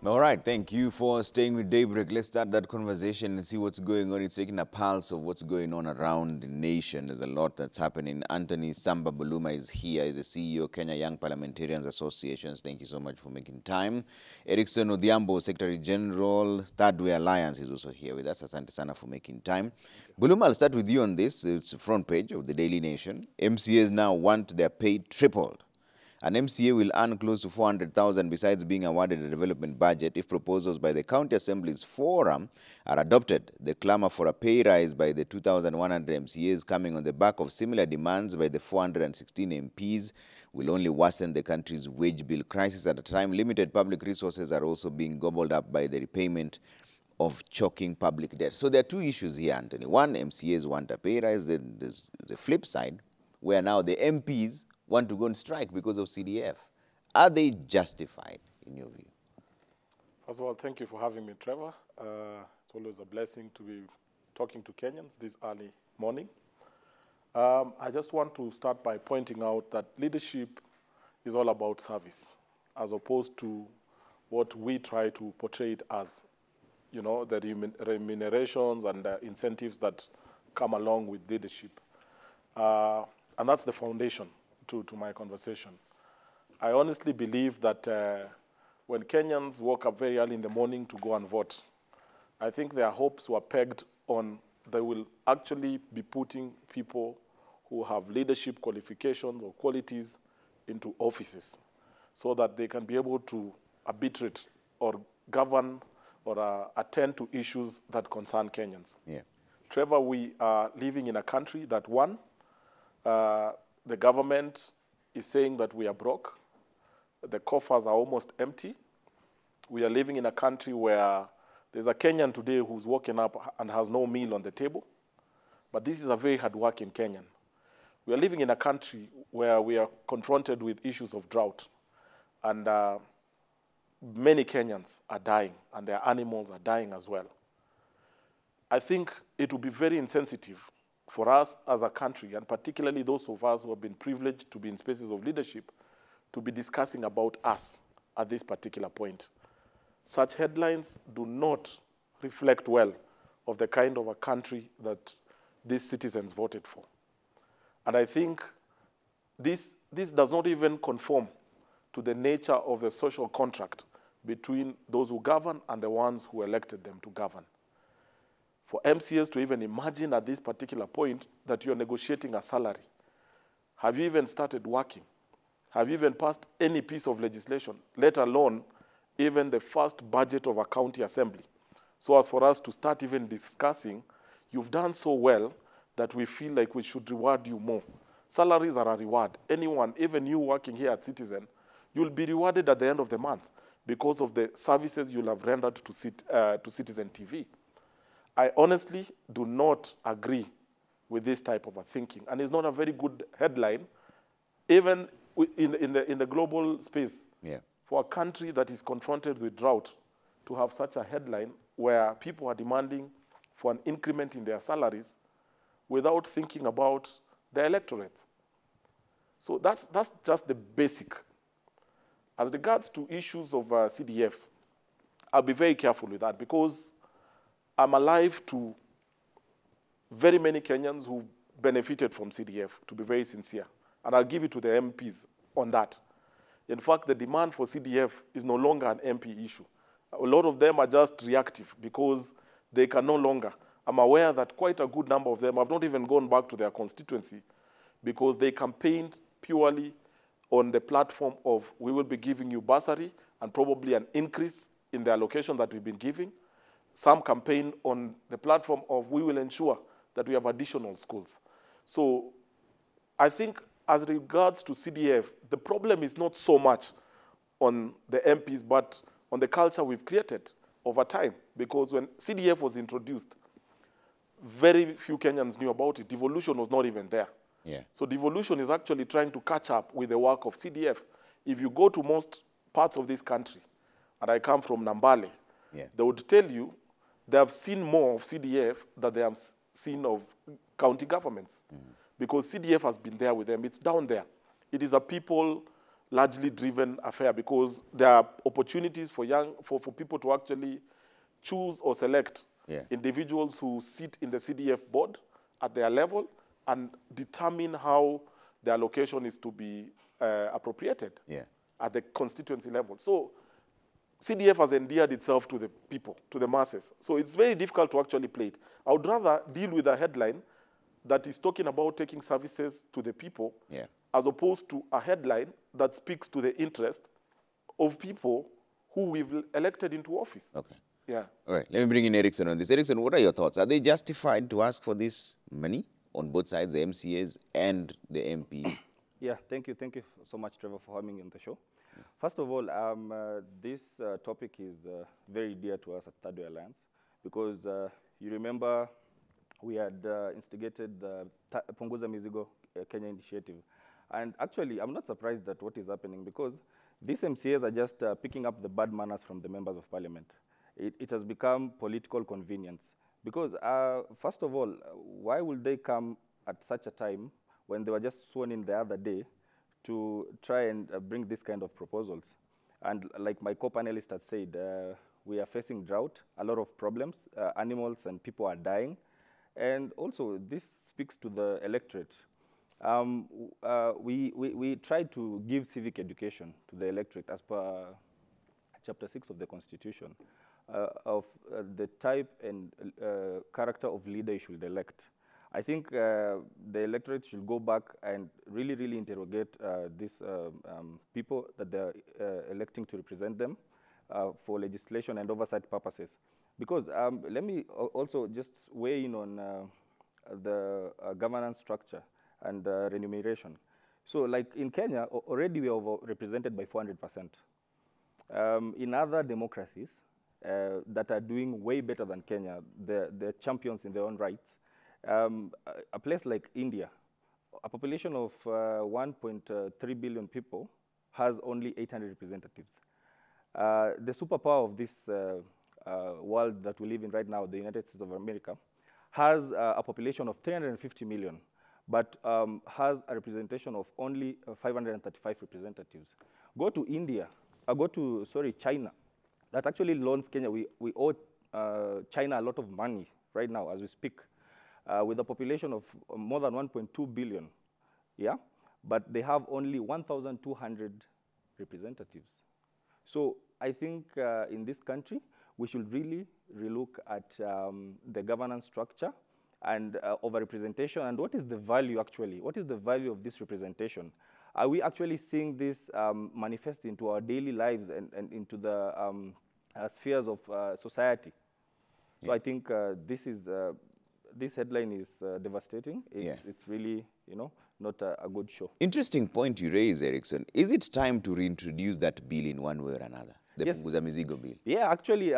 All right, thank you for staying with Daybreak. Let's start that conversation and see what's going on. It's taking a pulse of what's going on around the nation. There's a lot that's happening. Anthony Samba Buluma is here. He's the CEO of Kenya Young Parliamentarians Associations. Thank you so much for making time. Erickson Odhiambo, Secretary General, Third Way Alliance, is also here with us. Asante sana for making time. Buluma, I'll start with you on this. It's the front page of the Daily Nation. MCAs now want their pay tripled. An MCA will earn close to 400,000 besides being awarded a development budget if proposals by the County Assembly's forum are adopted. The clamor for a pay rise by the 2,100 MCAs coming on the back of similar demands by the 416 MPs will only worsen the country's wage bill crisis at a time limited public resources are also being gobbled up by the repayment of choking public debt. So there are two issues here, Anthony. One, MCAs want a pay rise. Then there's the flip side, where now the MPs want to go on strike because of CDF. Are they justified, in your view? First of all, thank you for having me, Trevor. It's always a blessing to be talking to Kenyans this early morning. I just want to start by pointing out that leadership is all about service, as opposed to what we try to portray it as, you know, the remunerations and the incentives that come along with leadership. And that's the foundation to my conversation. I honestly believe that when Kenyans woke up very early in the morning to go and vote, I think their hopes were pegged on they will actually be putting people who have leadership qualifications or qualities into offices so that they can be able to arbitrate or govern or attend to issues that concern Kenyans. Yeah. Trevor, we are living in a country that, one, the government is saying that we are broke. The coffers are almost empty. We are living in a country where there's a Kenyan today who's woken up and has no meal on the table. But this is a very hard-working Kenyan. We are living in a country where we are confronted with issues of drought. And many Kenyans are dying, and their animals are dying as well. I think it would be very insensitive for us as a country, and particularly those of us who have been privileged to be in spaces of leadership, to be discussing about us at this particular point. Such headlines do not reflect well of the kind of a country that these citizens voted for. And I think this does not even conform to the nature of the social contract between those who govern and the ones who elected them to govern. For MCAs to even imagine at this particular point that you're negotiating a salary. Have you even started working? Have you even passed any piece of legislation, let alone even the first budget of a county assembly? So as for us to start even discussing, you've done so well that we feel like we should reward you more. Salaries are a reward. Anyone, even you working here at Citizen, you'll be rewarded at the end of the month because of the services you'll have rendered to Citizen TV. I honestly do not agree with this type of a thinking, and it's not a very good headline, even in the global space. Yeah. For a country that is confronted with drought, to have such a headline where people are demanding for an increment in their salaries without thinking about the electorate. So that's just the basic. As regards to issues of CDF, I'll be very careful with that because I'm alive to very many Kenyans who benefited from CDF, to be very sincere. And I'll give it to the MPs on that. In fact, the demand for CDF is no longer an MP issue. A lot of them are just reactive because they can no longer. I'm aware that quite a good number of them have not even gone back to their constituency because they campaigned purely on the platform of we will be giving you bursary and probably an increase in the allocation that we've been giving. Some campaign on the platform of we will ensure that we have additional schools. So I think as regards to CDF, the problem is not so much on the MPs, but on the culture we've created over time. Because when CDF was introduced, very few Kenyans knew about it. Devolution was not even there. Yeah. So devolution is actually trying to catch up with the work of CDF. If you go to most parts of this country, and I come from Nambale, they would tell you they have seen more of CDF than they have seen of county governments. Because CDF has been there with them. It's down there. It is a people largely driven affair, because there are opportunities for people to actually choose or select individuals who sit in the CDF board at their level and determine how the allocation is to be appropriated at the constituency level. So CDF has endeared itself to the people, to the masses. So it's very difficult to actually play it. I would rather deal with a headline that is talking about taking services to the people, as opposed to a headline that speaks to the interest of people who we've elected into office. Okay. Yeah. All right. Let me bring in Erickson on this. Erickson, what are your thoughts? Are they justified to ask for this money on both sides, the MCAs and the MP? Yeah, thank you. Thank you so much, Trevor, for having me on the show. First of all, this topic is very dear to us at Third Way Alliance, because you remember we had instigated the Punguza Mizigo Kenya initiative. And actually, I'm not surprised at what is happening, because these MCAs are just picking up the bad manners from the members of parliament. It has become political convenience. Because first of all, why would they come at such a time when they were just sworn in the other day to try and bring this kind of proposals? And like my co-panelist had said, we are facing drought, a lot of problems, animals and people are dying. And also, this speaks to the electorate. We try to give civic education to the electorate as per Chapter 6 of the Constitution of the type and character of leader you should elect. I think the electorate should go back and really, really interrogate these people that they're electing to represent them for legislation and oversight purposes. Because let me also just weigh in on the governance structure and remuneration. So like in Kenya, already we are represented by 400%. In other democracies that are doing way better than Kenya, they're champions in their own rights. A place like India, a population of 1.3 billion people has only 800 representatives. The superpower of this world that we live in right now, the United States of America, has a population of 350 million, but has a representation of only 535 representatives. Go to India, China, that actually loans Kenya. We owe China a lot of money right now as we speak, with a population of more than 1.2 billion, but they have only 1,200 representatives. So I think in this country, we should really relook at the governance structure and overrepresentation, and what is the value actually? What is the value of this representation? Are we actually seeing this manifest into our daily lives and into the spheres of society? So I think this headline is devastating. It's really, not a good show. Interesting point you raise, Erickson. Is it time to reintroduce that bill in one way or another? The Punguza Mizigo bill. Yeah, actually,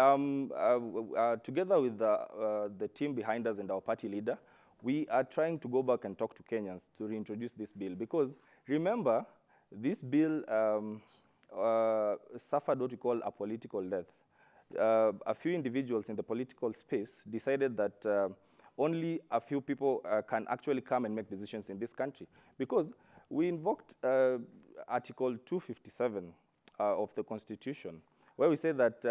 together with the team behind us and our party leader, we are trying to go back and talk to Kenyans to reintroduce this bill. Because remember, this bill suffered what we call a political death. A few individuals in the political space decided that only a few people can actually come and make decisions in this country. Because we invoked Article 257 of the Constitution, where we say that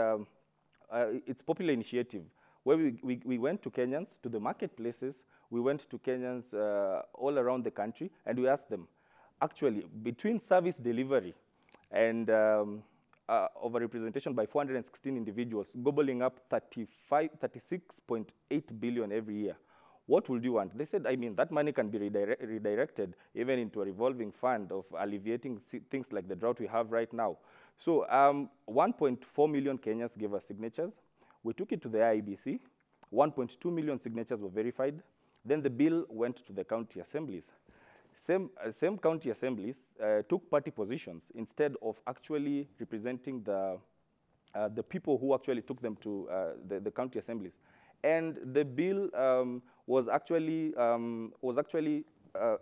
it's popular initiative, where we went to Kenyans, to the marketplaces, we went to Kenyans all around the country, and we asked them, actually, between service delivery and overrepresentation by 416 individuals, gobbling up 36.8 billion every year, what would you want? They said, that money can be redirected even into a revolving fund of alleviating things like the drought we have right now. So 1.4 million Kenyans gave us signatures. We took it to the IEBC. 1.2 million signatures were verified. Then the bill went to the county assemblies. Same county assemblies took party positions instead of actually representing the people who actually took them to the county assemblies. And the bill was actually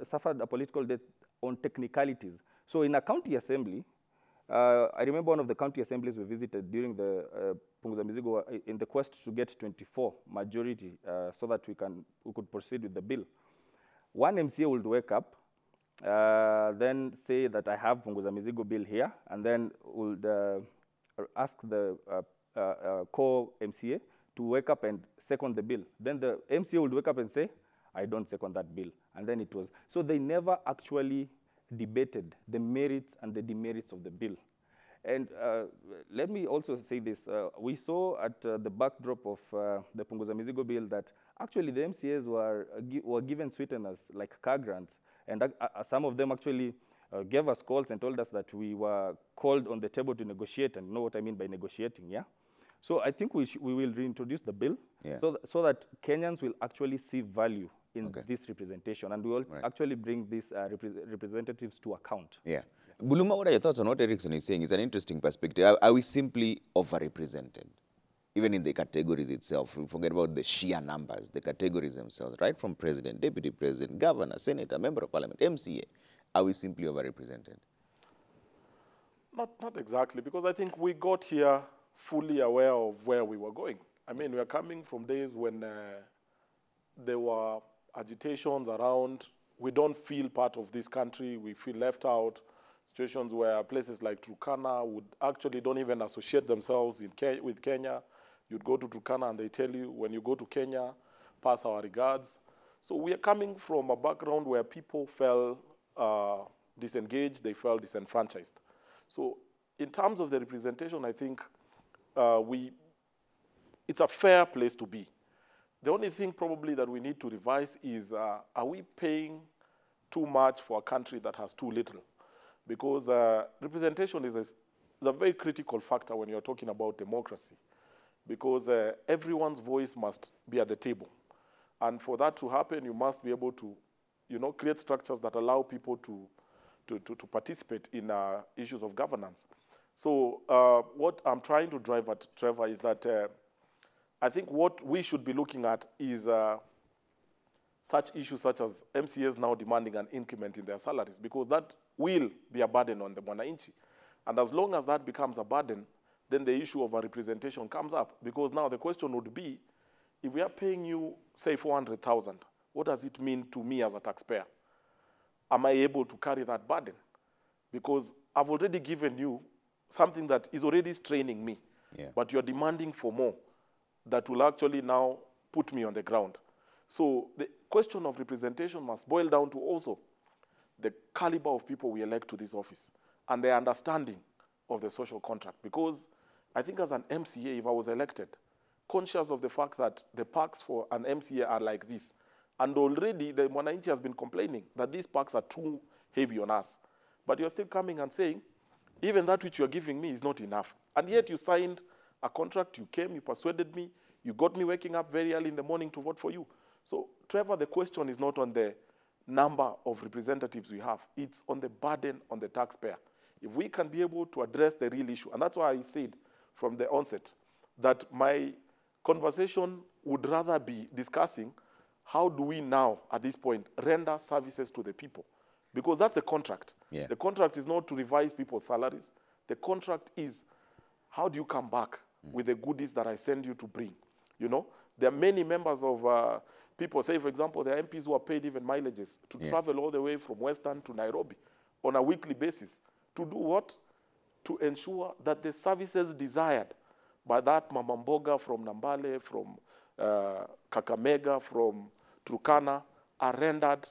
suffered a political death on technicalities. So in a county assembly, I remember one of the county assemblies we visited during the Punguza Mizigo in the quest to get 24 majority so that we could proceed with the bill. One MCA would wake up then say that I have Punguza Mizigo bill here, and then would ask the core MCA to wake up and second the bill. Then the MCA would wake up and say, I don't second that bill. And then it was, so they never actually debated the merits and the demerits of the bill. And let me also say this. We saw at the backdrop of the Punguza Mizigo bill that actually the MCAs were given sweeteners like car grants. And some of them actually gave us calls and told us that we were called on the table to negotiate, and you know what I mean by negotiating, yeah? So I think we will reintroduce the bill so that Kenyans will actually see value in this representation, and we will actually bring these representatives to account. Yeah. Buluma, what are your thoughts on what Erickson is saying? It's an interesting perspective. Are we simply overrepresented? Even in the categories itself, we forget about the sheer numbers, the categories themselves, right from president, deputy president, governor, senator, member of parliament, MCA. Are we simply overrepresented? Not exactly, because I think we got here fully aware of where we were going. I mean, we are coming from days when there were agitations around, we don't feel part of this country, we feel left out. Situations where places like Turkana would actually don't even associate themselves with Kenya. You'd go to Turkana and they tell you, when you go to Kenya, pass our regards. So we are coming from a background where people felt disengaged, they felt disenfranchised. So in terms of the representation, I think it's a fair place to be. The only thing probably that we need to revise is, are we paying too much for a country that has too little? Because representation is a very critical factor when you're talking about democracy, because everyone's voice must be at the table. And for that to happen, you must be able to, create structures that allow people to participate in issues of governance. So what I'm trying to drive at, Trevor, is that I think what we should be looking at is such issues such as MCAs now demanding an increment in their salaries, because that will be a burden on the Mwananchi. And as long as that becomes a burden, then the issue of a representation comes up. Because now the question would be, if we are paying you, say, 400,000, what does it mean to me as a taxpayer? Am I able to carry that burden? Because I've already given you something that is already straining me, but you're demanding for more that will actually now put me on the ground. So the question of representation must boil down to also the caliber of people we elect to this office and their understanding of the social contract. Because I think as an MCA, if I was elected, conscious of the fact that the perks for an MCA are like this, and already the Mwananchi has been complaining that these perks are too heavy on us. But you're still coming and saying, even that which you're giving me is not enough. And yet you signed a contract, you came, you persuaded me, you got me waking up very early in the morning to vote for you. So, Trevor, the question is not on the number of representatives we have. It's on the burden on the taxpayer. If we can be able to address the real issue, and that's why I said from the onset that my conversation would rather be discussing how do we now, at this point, render services to the people? Because that's the contract. The contract is not to revise people's salaries. The contract is, how do you come back with the goodies that I send you to bring? There are many members of people, say, for example, there are MPs who are paid even mileages to travel all the way from Western to Nairobi on a weekly basis. To do what? To ensure that the services desired by that Mama Mboga from Nambale, from Kakamega, from Turkana, are rendered,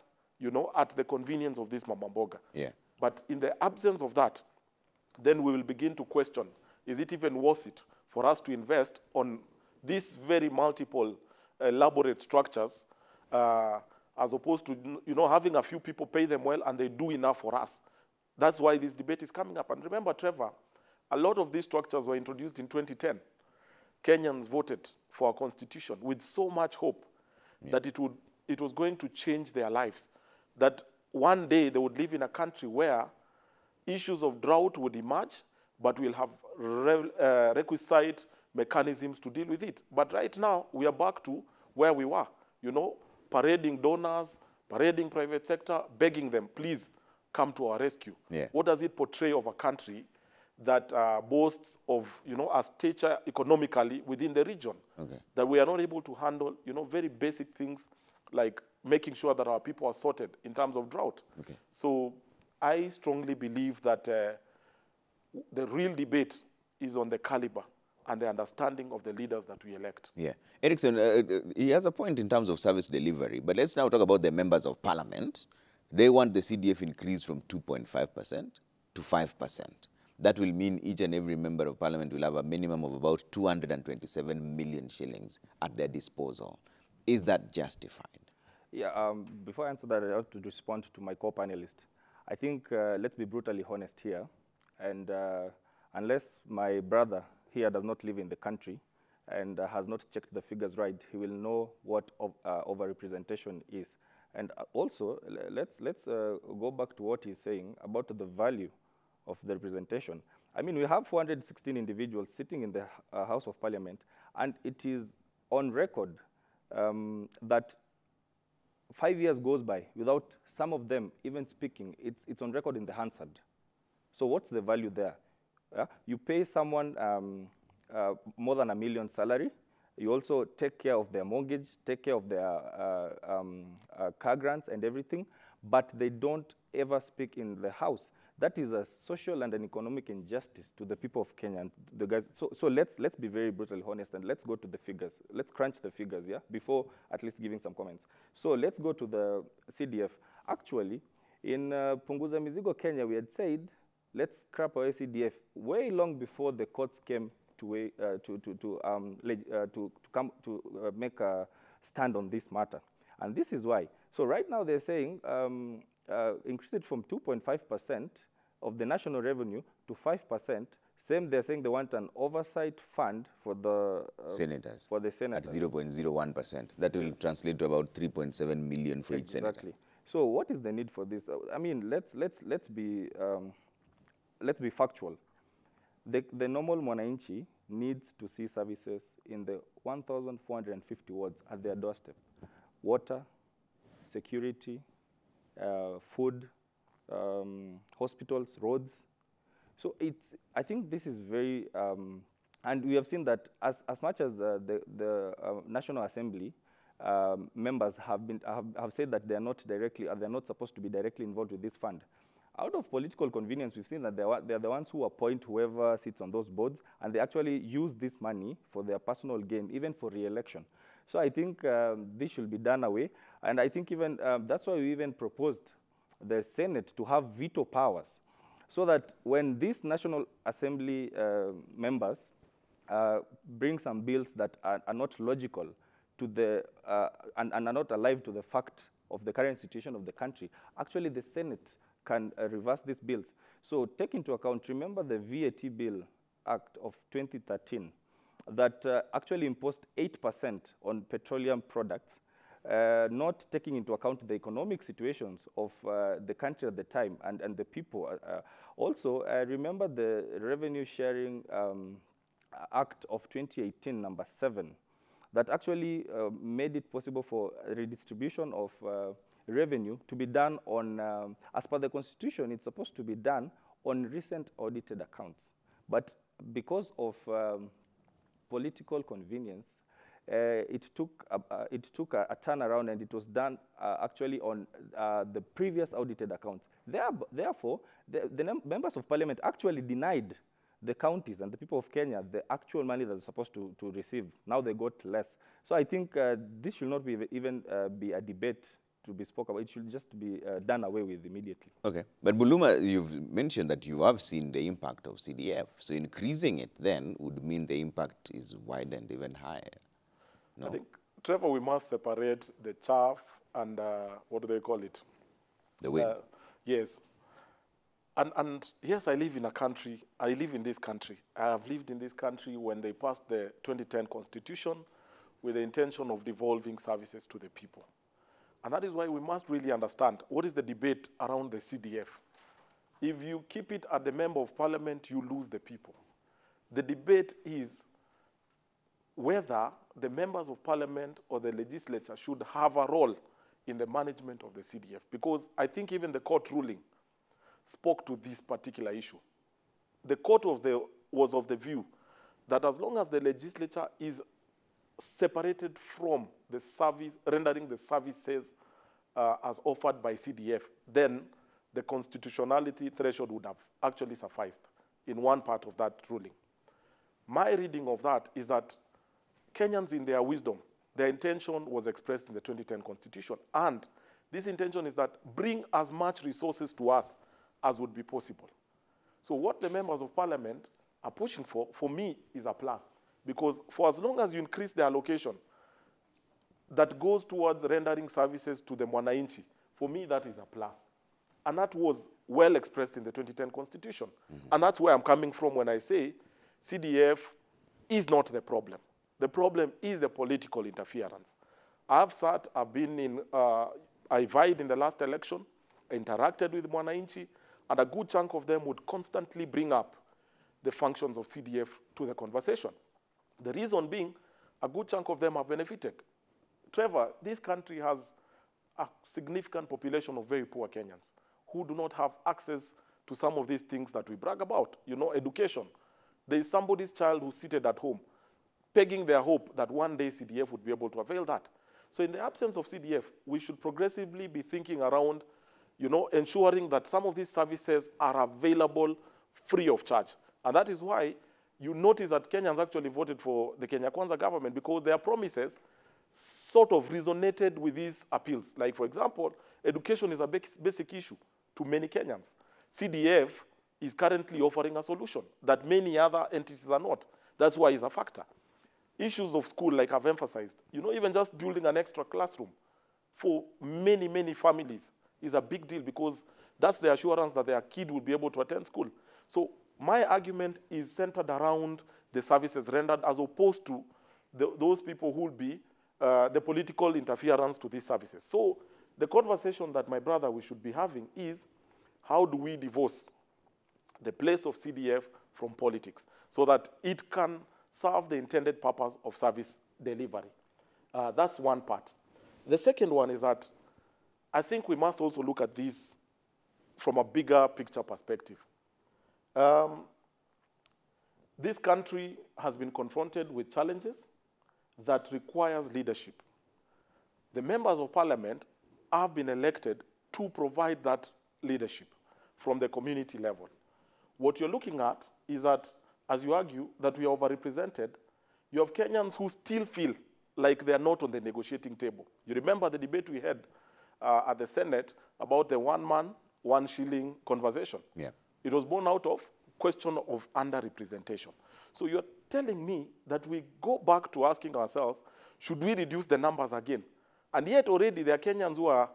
at the convenience of this Mama Mboga. But in the absence of that, then we will begin to question, is it even worth it for us to invest on these very multiple elaborate structures as opposed to, having a few people pay them well and they do enough for us. That's why this debate is coming up. And remember, Trevor, a lot of these structures were introduced in 2010. Kenyans voted for a constitution with so much hope that it was going to change their lives, that one day they would live in a country where issues of drought would emerge, but we'll have requisite mechanisms to deal with it. But right now, we are back to where we were, parading donors, parading private sector, begging them, please come to our rescue. What does it portray of a country that boasts of, a stature economically within the region? That we are not able to handle, very basic things like making sure that our people are sorted in terms of drought. Okay. So I strongly believe that the real debate is on the caliber and the understanding of the leaders that we elect. Yeah. Erickson, he has a point in terms of service delivery, but let's now talk about the members of parliament. They want the CDF increased from 2.5% to 5%. That will mean each and every member of parliament will have a minimum of about 227 million shillings at their disposal. Is that justified? Yeah, before I answer that, I have to respond to my co-panelist. I think let's be brutally honest here. And unless my brother here does not live in the country and has not checked the figures right, he will know what overrepresentation is. And also, let's go back to what he's saying about the value of the representation. I mean, we have 416 individuals sitting in the House of Parliament, and it is on record that 5 years goes by without some of them even speaking. It's on record in the Hansard. So what's the value there? You pay someone more than $1 million salary. You also take care of their mortgage, take care of their car grants and everything, but they don't ever speak in the House. That is a social and an economic injustice to the people of Kenya. And the guys. So let's be very brutally honest and let's go to the figures. Let's crunch the figures, yeah, before at least giving some comments. So let's go to the CDF. Actually, in Punguza Mizigo Kenya, we had said, let's scrap our CDF way long before the courts came to make a stand on this matter. And this is why. So right now they're saying increase it from 2.5% of the national revenue to 5%. Same, they're saying they want an oversight fund for the senators. For the senators. At 0.01%. That will translate to about 3.7 million for each senator. Exactly. So what is the need for this? I mean, let's be factual. The normal Mwananchi needs to see services in the 1,450 wards at their doorstep. Water, security, food, hospitals, roads. So I think this is very, and we have seen that as much as the National Assembly members have said that they're not supposed to be directly involved with this fund. Out of political convenience, we've seen that they're the ones who appoint whoever sits on those boards, and they actually use this money for their personal gain, even for re-election. So I think this should be done away, and I think even that's why we even proposed the Senate to have veto powers, so that when these National Assembly members bring some bills that are not logical to the and are not alive to the fact of the current situation of the country, actually the Senate can reverse these bills. So take into account, remember the VAT Bill Act of 2013 that actually imposed 8% on petroleum products, not taking into account the economic situations of the country at the time and the people. Also, remember the Revenue Sharing Act of 2018, number 7, that actually made it possible for redistribution of revenue to be done on, as per the Constitution, it's supposed to be done on recent audited accounts. But because of political convenience, it took a turnaround, and it was done actually on the previous audited accounts. Therefore, the members of parliament actually denied the counties and the people of Kenya the actual money that they're supposed to receive. Now they got less. So I think this should not be even be a debate to be spoken about. It should just be done away with immediately. Okay. But Buluma, you've mentioned that you have seen the impact of CDF. So increasing it then would mean the impact is widened even higher. No? I think, Trevor, we must separate the chaff and what do they call it? The wind. Yes. And yes, I live in this country. I have lived in this country when they passed the 2010 Constitution with the intention of devolving services to the people. And that is why we must really understand what is the debate around the CDF. If you keep it at the member of parliament, you lose the people. The debate is whether the members of parliament or the legislature should have a role in the management of the CDF. Because I think even the court ruling spoke to this particular issue. The court was of the view that as long as the legislature is separated from the service, rendering the services as offered by CDF, then the constitutionality threshold would have actually sufficed in one part of that ruling. My reading of that is that Kenyans, in their wisdom, their intention was expressed in the 2010 Constitution. And this intention is that bring as much resources to us as would be possible. So what the members of parliament are pushing for me, is a plus. Because for as long as you increase the allocation that goes towards rendering services to the Mwananchi, for me, that is a plus. And that was well expressed in the 2010 Constitution. And that's where I'm coming from when I say CDF is not the problem. The problem is the political interference. I've been in, I vied in the last election, interacted with Mwananchi, and a good chunk of them would constantly bring up the functions of CDF to the conversation. The reason being, a good chunk of them have benefited. Trevor, this country has a significant population of very poor Kenyans who do not have access to some of these things that we brag about. You know, education. There is somebody's child who's seated at home, pegging their hope that one day CDF would be able to avail that. So in the absence of CDF, we should progressively be thinking around, you know, ensuring that some of these services are available free of charge. And that is why you notice that Kenyans actually voted for the Kenya Kwanza government, because their promises sort of resonated with these appeals. Like, for example, education is a basic issue to many Kenyans. CDF is currently offering a solution that many other entities are not. That's why it's a factor. Issues of school, like I've emphasized, you know, even just building an extra classroom for many, many families is a big deal, because that's the assurance that their kid will be able to attend school. So my argument is centered around the services rendered, as opposed to those people who will be the political interference to these services. So the conversation that my brother we should be having is, how do we divorce the place of CDF from politics so that it can serve the intended purpose of service delivery? That's one part. The second one is that I think we must also look at this from a bigger picture perspective. This country has been confronted with challenges that requires leadership. The members of parliament have been elected to provide that leadership from the community level. What you're looking at is that, as you argue, that we are overrepresented, you have Kenyans who still feel like they're not on the negotiating table. You remember the debate we had at the Senate about the 1 man, 1 shilling conversation. Yeah. It was born out of question of underrepresentation. So you're telling me that we go back to asking ourselves, should we reduce the numbers again? And yet already there are Kenyans who are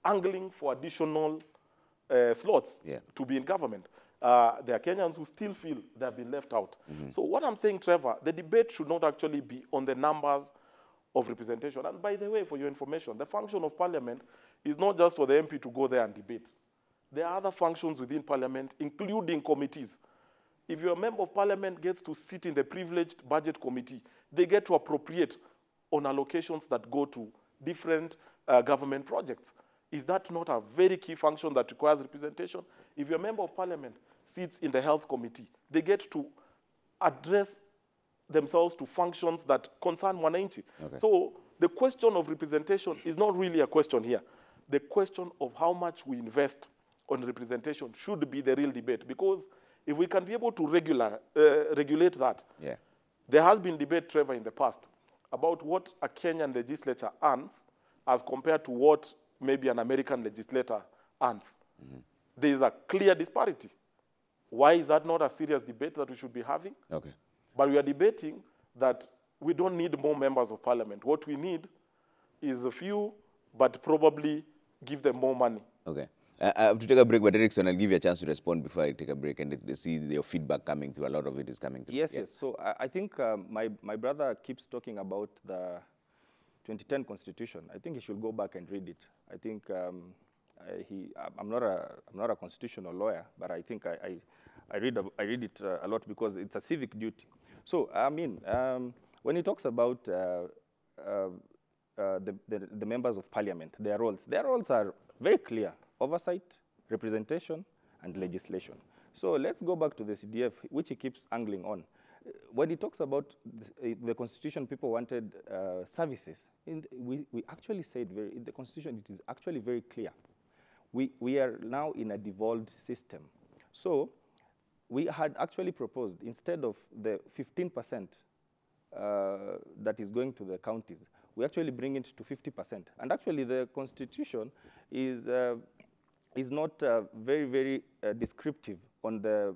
angling for additional slots to be in government. There are Kenyans who still feel they've been left out. So what I'm saying, Trevor, the debate should not actually be on the numbers of representation. And by the way, for your information, the function of parliament is not just for the MP to go there and debate. There are other functions within parliament, including committees. If your member of parliament gets to sit in the privileged budget committee, they get to appropriate on allocations that go to different government projects. Is that not a very key function that requires representation? If your member of parliament sits in the health committee, they get to address themselves to functions that concern Mwananchi. Okay. So the question of representation is not really a question here. The question of how much we invest on representation should be the real debate, because if we can be able to regulate that, there has been debate, Trevor, in the past about what a Kenyan legislature earns as compared to what maybe an American legislator earns. There is a clear disparity. Why is that not a serious debate that we should be having? Okay. But we are debating that we don't need more members of parliament. What we need is a few, but probably give them more money. Okay. I have to take a break, but Erickson, I'll give you a chance to respond before I take a break and see your feedback coming through. A lot of it is coming through. Yes, yes. So I think my brother keeps talking about the 2010 Constitution. I think he should go back and read it. I think I'm not a constitutional lawyer, but I think I read it a lot because it's a civic duty. So I mean, when he talks about the members of parliament, their roles are very clear: oversight, representation, and legislation. So let's go back to the CDF, which he keeps angling on. when it talks about the Constitution, people wanted services. We actually said in the Constitution, it is actually very clear. We are now in a devolved system. So we had actually proposed, instead of the 15% that is going to the counties, we actually bring it to 50%. And actually the Constitution is not very, very descriptive on the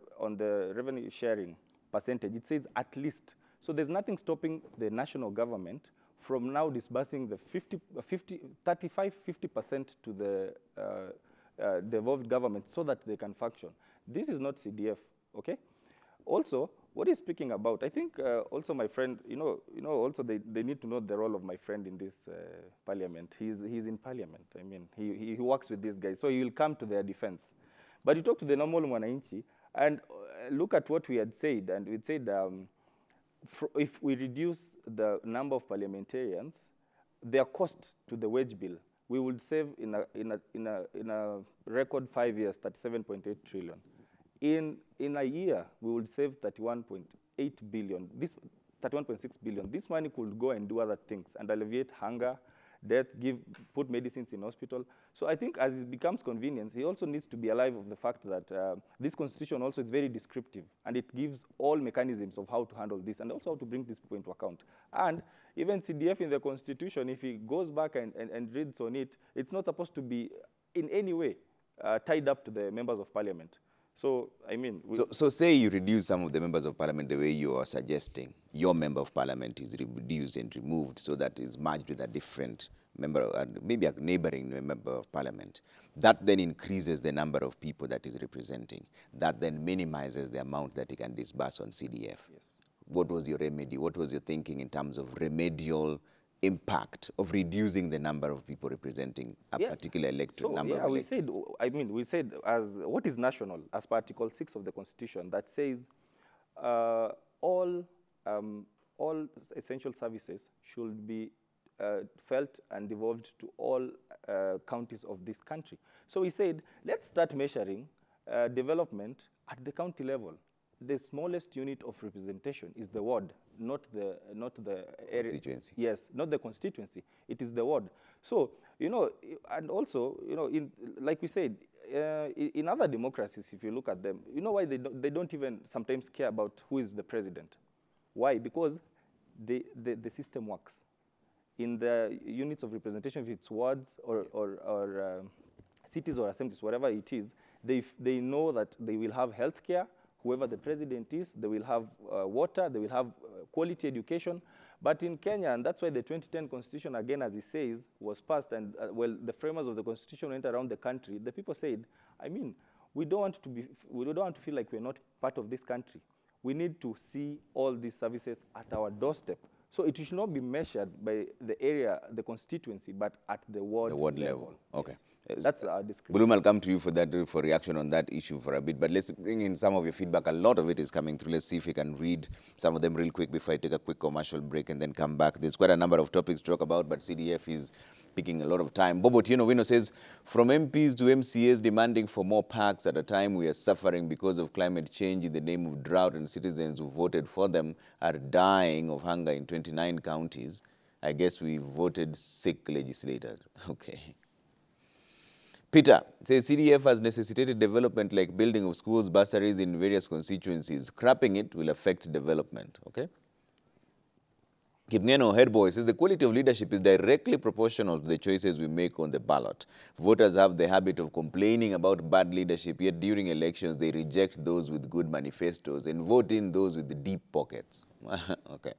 revenue sharing percentage. It says at least. So there's nothing stopping the national government from now disbursing the 35-50% to the devolved government so that they can function. This is not CDF, okay? Also, what he's speaking about, I think also my friend, also they need to know the role of my friend in this parliament. He's in parliament. I mean, he works with these guys, so he will come to their defense. But you talk to the normal Mwananchi, and look at what we had said, and we said if we reduce the number of parliamentarians, their cost to the wage bill, we would save in a record 5 years 37.8 trillion. In a year, we would save 31.8 billion. This 31.6 billion. This money could go and do other things and alleviate hunger, death, put medicines in hospital. So I think as it becomes convenient, he also needs to be alive of the fact that this constitution also is very descriptive, and it gives all mechanisms of how to handle this and also how to bring this people into account. And even CDF in the constitution, if he goes back and reads on it, it's not supposed to be in any way tied up to the members of parliament. So, I mean... So say you reduce some of the members of parliament the way you are suggesting. Your member of parliament is reduced and removed so that it's merged with a different member, maybe a neighboring member of parliament. That then increases the number of people that is representing. That then minimizes the amount that he can disburse on CDF. Yes. What was your remedy? What was your thinking in terms of remedial impact of reducing the number of people representing a particular electorate number of electorate? We said as what is national as per Article 6 of the Constitution that says all essential services should be felt and devolved to all counties of this country. So we said, let's start measuring development at the county level. The smallest unit of representation is the ward, not the area. Constituency. Yes, not the constituency. It is the ward. So, and also, like we said, in other democracies, if you look at them, you know why they don't even sometimes care about who is the president. Why? Because the system works. In the units of representation, if it's wards or cities or assemblies, whatever it is, they know that they will have health care. Whoever the president is, they will have water, they will have quality education. But in Kenya, and that's why the 2010 constitution, again, as he says, was passed, and the framers of the constitution went around the country, the people said, I mean, we don't want to feel like we're not part of this country. We need to see all these services at our doorstep. So it should not be measured by the area, the constituency, but at the ward level. Okay. That's our description. Buluma, I'll come to you for reaction on that issue for a bit, but let's bring in some of your feedback. A lot of it is coming through. Let's see if we can read some of them real quick before I take a quick commercial break and then come back. There's quite a number of topics to talk about, but CDF is picking a lot of time. Bobo Tieno Wino says, from MPs to MCAs demanding for more parks at a time we are suffering because of climate change in the name of drought, and citizens who voted for them are dying of hunger in 29 counties. I guess we voted sick legislators. Okay. Peter says CDF has necessitated development like building of schools, bursaries in various constituencies. Scrapping it will affect development. Okay. Kipngeno Headboy says the quality of leadership is directly proportional to the choices we make on the ballot. Voters have the habit of complaining about bad leadership, yet during elections they reject those with good manifestos and vote in those with the deep pockets. Okay.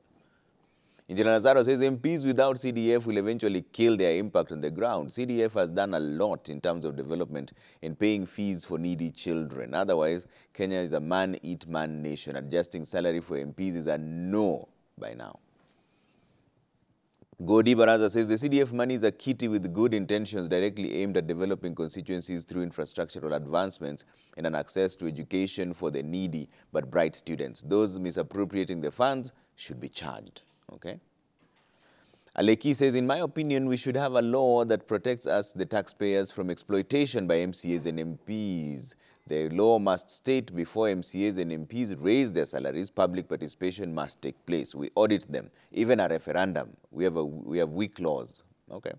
Engineer Lazaro says MPs without CDF will eventually kill their impact on the ground. CDF has done a lot in terms of development and paying fees for needy children. Otherwise, Kenya is a man-eat-man nation. Adjusting salary for MPs is a no by now. Godi Baraza says the CDF money is a kitty with good intentions directly aimed at developing constituencies through infrastructural advancements and an access to education for the needy but bright students. Those misappropriating the funds should be charged. Okay. Aleki says, in my opinion, we should have a law that protects us, the taxpayers, from exploitation by MCAs and MPs. The law must state before MCAs and MPs raise their salaries, public participation must take place. We audit them. Even a referendum, we have weak laws. Okay.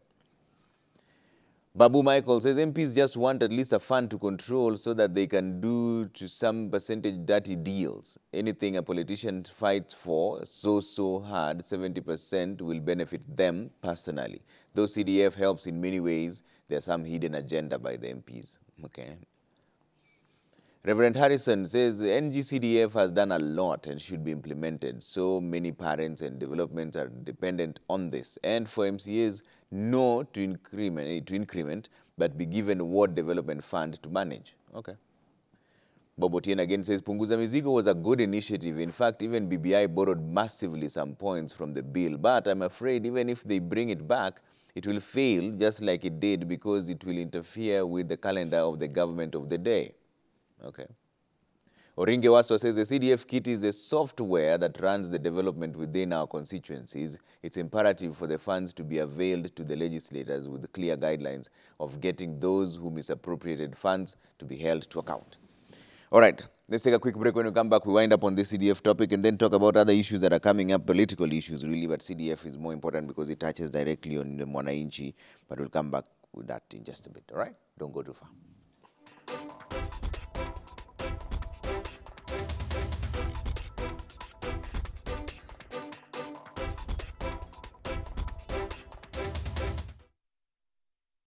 Babu Michael says MPs just want at least a fund to control so that they can do to some percentage dirty deals. Anything a politician fights for so hard, 70% will benefit them personally. Though CDF helps in many ways, there's some hidden agenda by the MPs. Okay. Reverend Harrison says NGCDF has done a lot and should be implemented. So many parents and developments are dependent on this. And for MCAs, no to increment, but be given a ward development fund to manage. Okay. Bob Otieno again says Punguza Mizigo was a good initiative. In fact, even BBI borrowed massively some points from the bill. But I'm afraid even if they bring it back, it will fail just like it did because it will interfere with the calendar of the government of the day. Okay. Oringe Waswa says the CDF kit is a software that runs the development within our constituencies. It's imperative for the funds to be availed to the legislators with clear guidelines of getting those who misappropriated funds to be held to account. All right, let's take a quick break. When we come back, we wind up on this CDF topic and then talk about other issues that are coming up, political issues really, but CDF is more important because it touches directly on the Mwananchi, but we'll come back with that in just a bit, all right? Don't go too far.